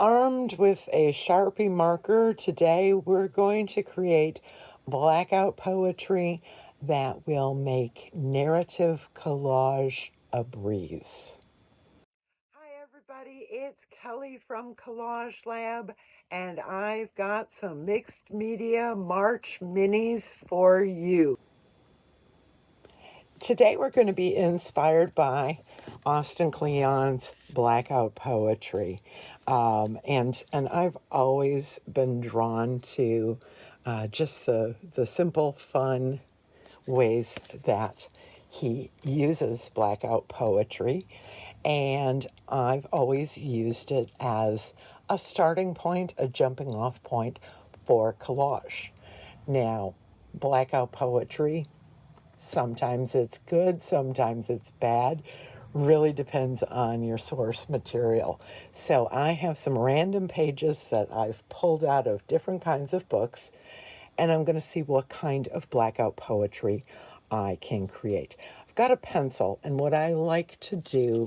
Armed with a Sharpie marker, today we're going to create blackout poetry that will make narrative collage a breeze. Hi everybody, it's Kelly from Collage-Lab, and I've got some mixed media March minis for you. Today we're going to be inspired by Austin Kleon's Blackout poetry. And I've always been drawn to just the simple, fun ways that he uses blackout poetry. And I've always used it as a starting point, a jumping off point for collage. Now, blackout poetry, sometimes it's good, sometimes it's bad. Really depends on your source material. So I have some random pages that I've pulled out of different kinds of books, and I'm going to see what kind of blackout poetry I can create. I've got a pencil, and what I like to do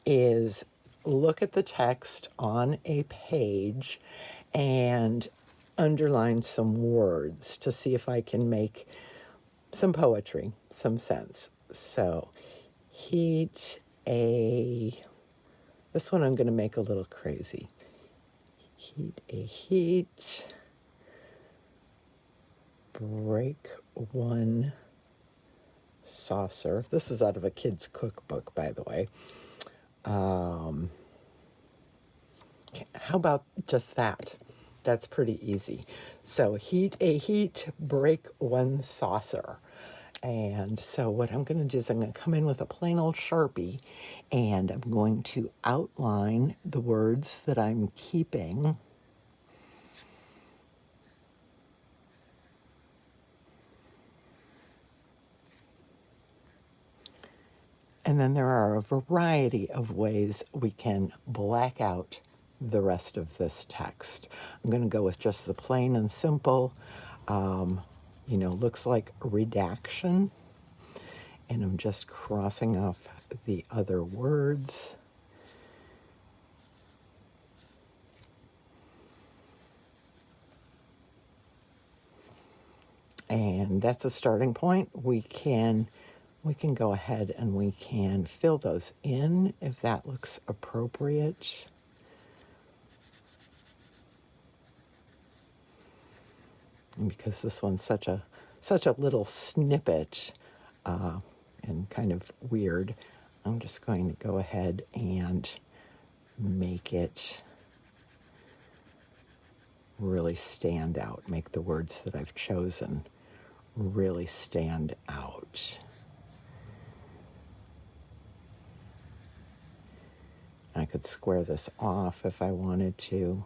is look at the text on a page and underline some words to see if I can make some poetry, some sense. So, this one I'm going to make a little crazy. Heat, break one saucer. This is out of a kid's cookbook, by the way. How about just that? That's pretty easy. So heat, break one saucer. And so what I'm going to do is I'm going to come in with a plain old Sharpie, and I'm going to outline the words that I'm keeping. And then there are a variety of ways we can black out the rest of this text. I'm going to go with just the plain and simple, looks like redaction. And I'm just crossing off the other words. And that's a starting point. We can go ahead and we can fill those in if that looks appropriate. And because this one's such a little snippet and kind of weird, I'm just going to go ahead and make it really stand out, make the words that I've chosen really stand out. I could square this off if I wanted to.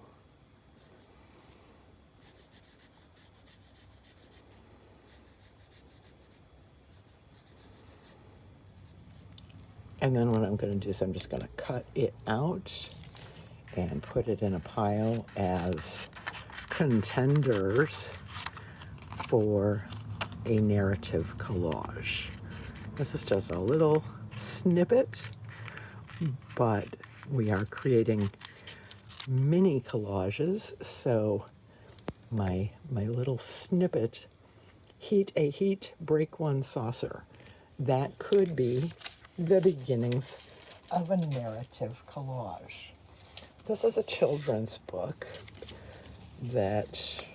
And then what I'm going to do is I'm just going to cut it out and put it in a pile as contenders for a narrative collage. This is just a little snippet, but we are creating mini collages. So my little snippet, heat, break one saucer, that could be the beginnings of a narrative collage. This is a children's book that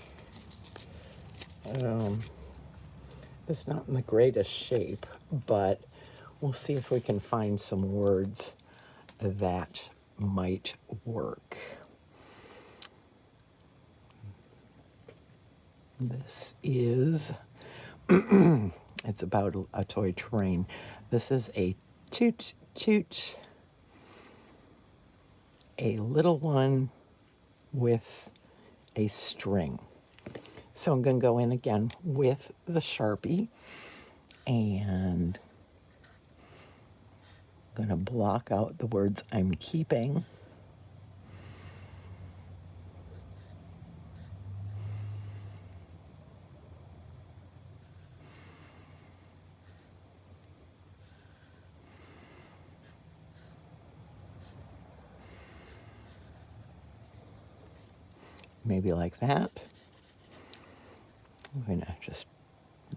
is not in the greatest shape, but we'll see if we can find some words that might work. This is, it's about a toy train. This is a toot toot, a little one with a string. So I'm going to go in again with the Sharpie, and I'm going to block out the words I'm keeping. maybe like that. I'm going to just,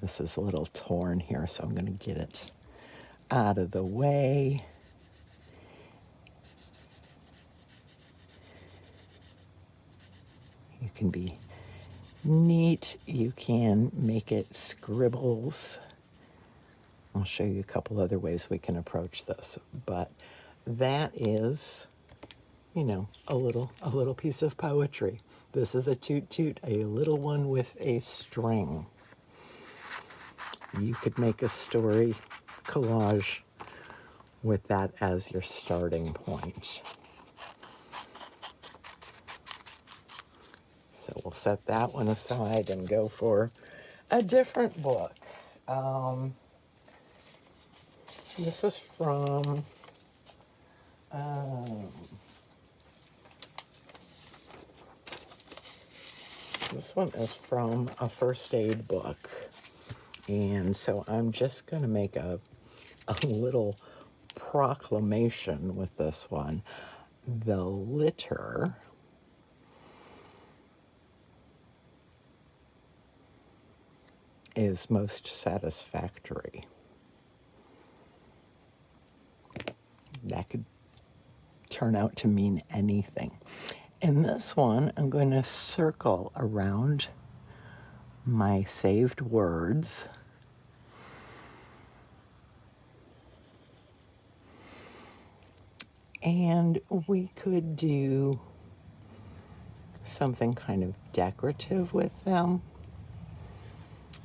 this is a little torn here, so I'm going to get it out of the way. You can be neat. You can make it scribbles. I'll show you a couple other ways we can approach this, but that is, you know, a little piece of poetry. This is a toot toot, a little one with a string. You could make a story collage with that as your starting point. So we'll set that one aside and go for a different book. This is from this one is from a first aid book. And so I'm just going to make a little proclamation with this one. The litter is most satisfactory. That could turn out to mean anything. In this one, I'm going to circle around my saved words. And we could do something kind of decorative with them.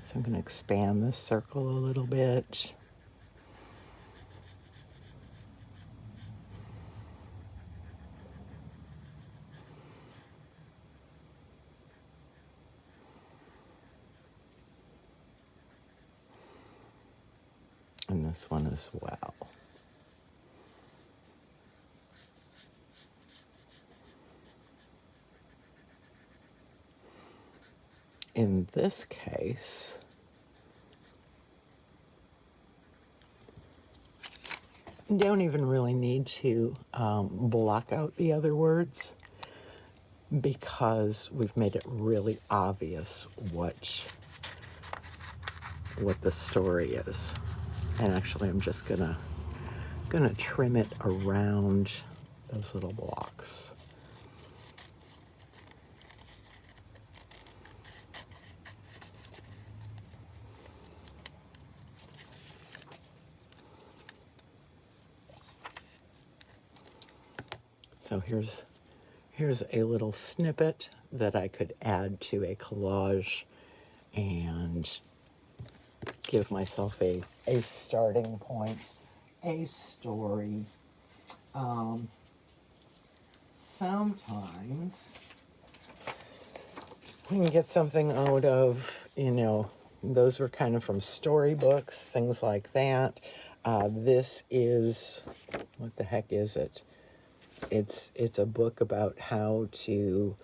So I'm going to expand this circle a little bit. And this one as well. In this case, you don't even really need to block out the other words, because we've made it really obvious what the story is. And actually, I'm just gonna trim it around those little blocks. So here's a little snippet that I could add to a collage and give myself a starting point, a story. Sometimes we can get something out of, you know, those were kind of from storybooks, things like that. This is, what the heck is it? It's a book about how to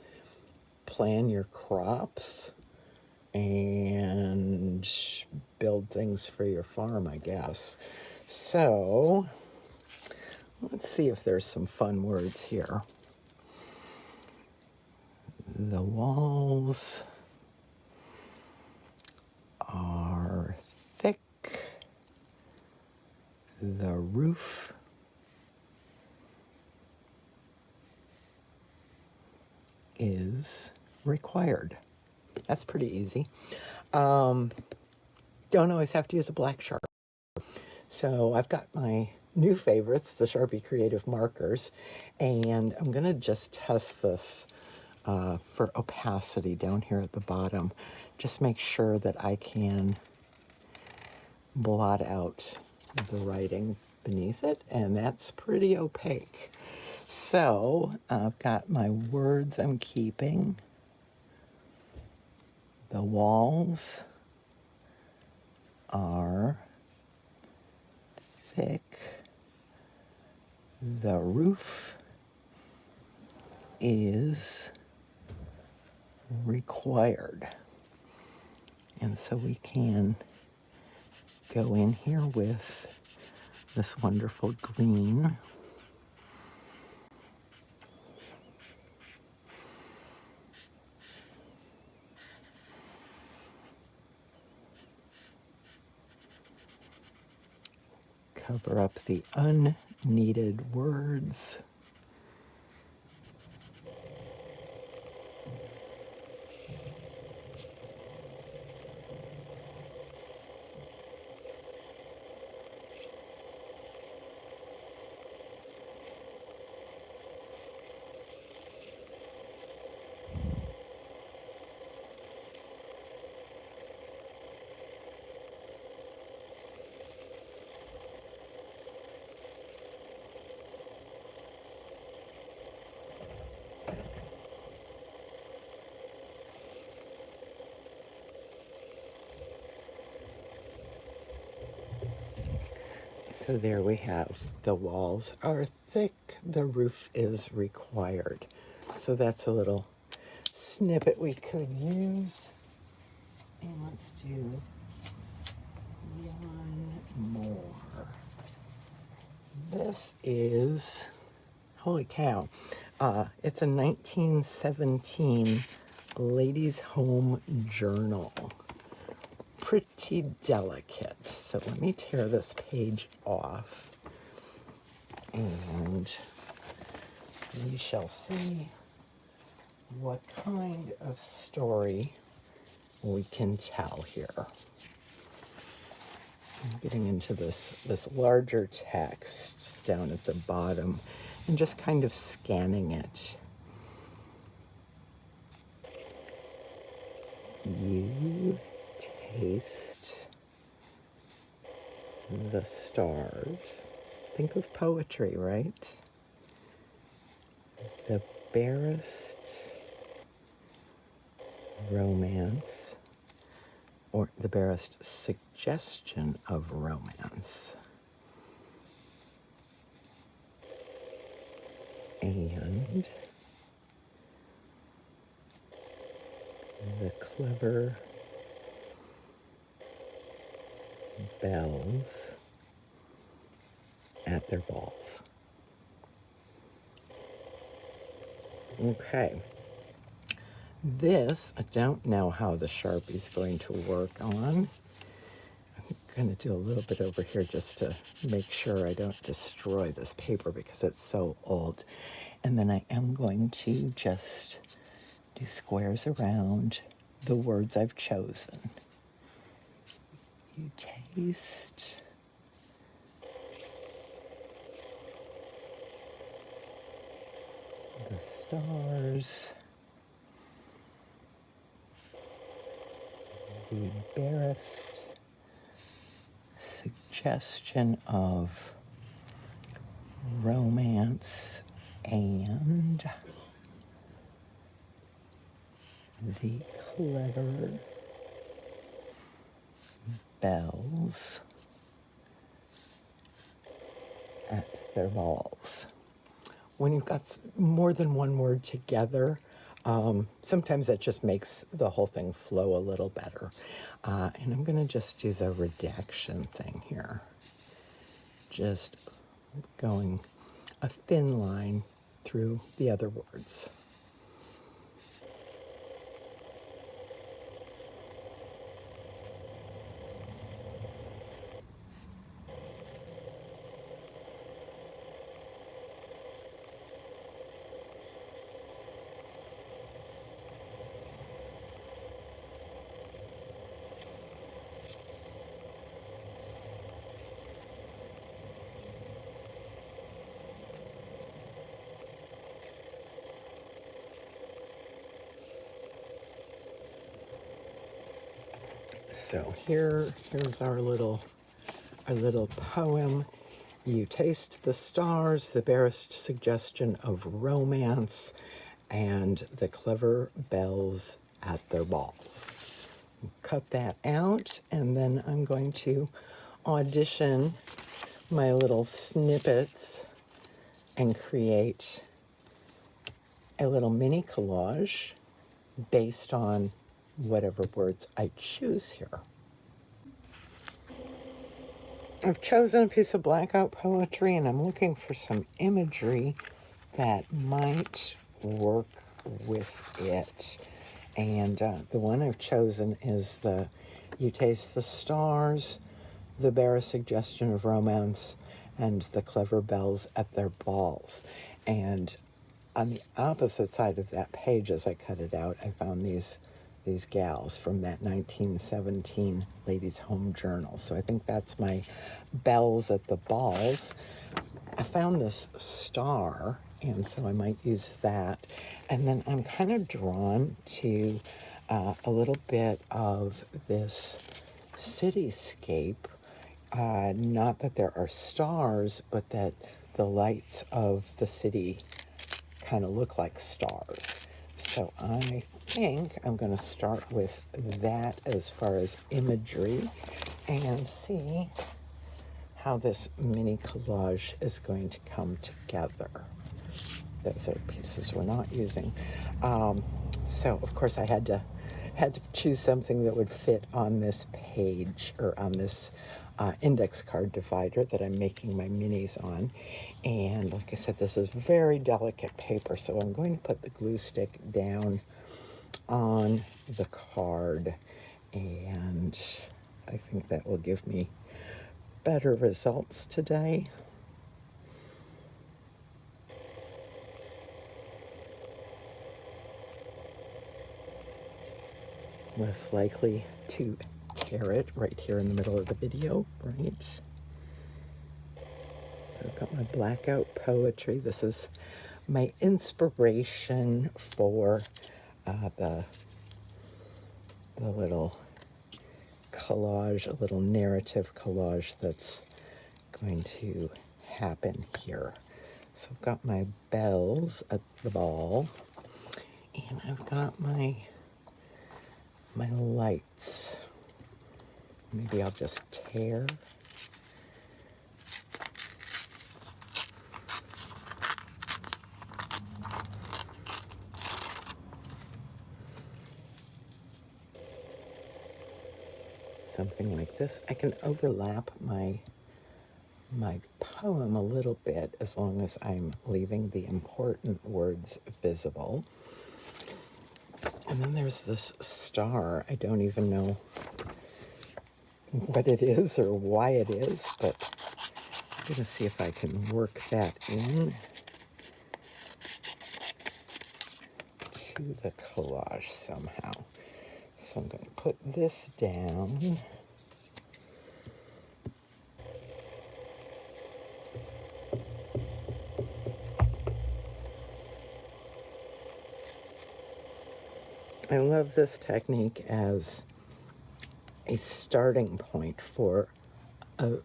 plan your crops and build things for your farm, I guess. So let's see if there's some fun words here. The walls are thick. The roof is required. That's pretty easy. Don't always have to use a black Sharpie. So I've got my new favorites, the Sharpie Creative Markers, and I'm going to just test this for opacity down here at the bottom. Just make sure that I can blot out the writing beneath it, and that's pretty opaque. So I've got my words I'm keeping. The walls are thick. The roof is required. And so we can go in here with this wonderful green. Cover up the unneeded words. So there we have, the walls are thick, the roof is required. So that's a little snippet we could use. And let's do one more. This is, holy cow, it's a 1917 ladies' home journal. Pretty delicate. So let me tear this page off and we shall see what kind of story we can tell here. I'm getting into this larger text down at the bottom and just kind of scanning it. You taste the stars. Think of poetry, right? The barest romance, or the barest suggestion of romance. And the clever belles at their balls. Okay. This, I don't know how the Sharpie's going to work on. I'm going to do a little bit over here just to make sure I don't destroy this paper because it's so old. And then I am going to just do squares around the words I've chosen. You taste the stars, the barest suggestion of romance, and the clever belles at their balls. When you've got more than one word together, sometimes that just makes the whole thing flow a little better. And I'm going to just do the redaction thing here. Just going a thin line through the other words. So here's our little poem. You taste the stars, the barest suggestion of romance, and the clever belles at their balls. Cut that out, and then I'm going to audition my little snippets and create a little mini collage based on whatever words I choose here. I've chosen a piece of Blackout poetry and I'm looking for some imagery that might work with it. And the one I've chosen is you taste the stars, the barest suggestion of romance and the clever belles at their balls. And on the opposite side of that page, as I cut it out, I found these gals from that 1917 Ladies' Home Journal. So I think that's my belles at the balls. I found this star, and so I might use that. And then I'm kind of drawn to a little bit of this cityscape. Not that there are stars, but that the lights of the city kind of look like stars. So I think I'm going to start with that as far as imagery and see how this mini collage is going to come together. Those are pieces we're not using. So of course I had to choose something that would fit on this page, or on this index card divider that I'm making my minis on. And like I said, this is very delicate paper, so I'm going to put the glue stick down on the card, and I think that will give me better results today. Less likely to tear it right here in the middle of the video, right? So I've got my Blackout poetry. This is my inspiration for the little collage, a little narrative collage that's going to happen here. So I've got my bells at the ball, and I've got my lights. Maybe I'll just tear. Something like this. I can overlap my poem a little bit as long as I'm leaving the important words visible. And then there's this star. I don't even know what it is or why it is, but I'm going to see if I can work that in to the collage somehow. So I'm going to put this down. I love this technique as a starting point for a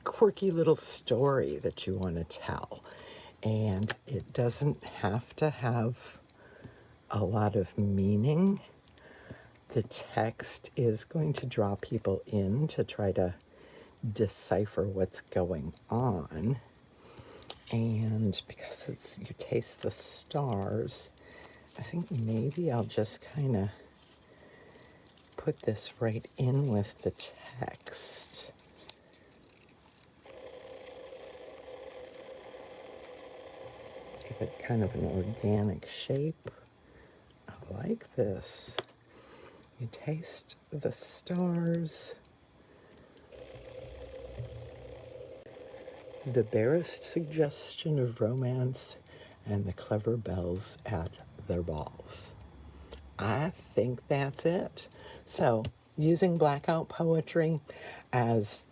quirky little story that you want to tell. And it doesn't have to have a lot of meaning. The text is going to draw people in to try to decipher what's going on. And because you taste the stars, I think maybe I'll just kind of put this right in with the text. Give it kind of an organic shape. I like this. You taste the stars. The barest suggestion of romance and the clever belles at their balls. I think that's it. So, using Blackout poetry as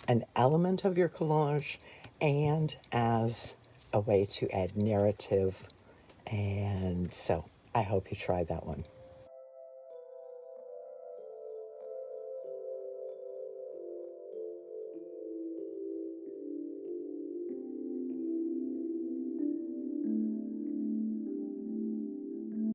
an element of your collage and as a way to add narrative. And so, I hope you try that one.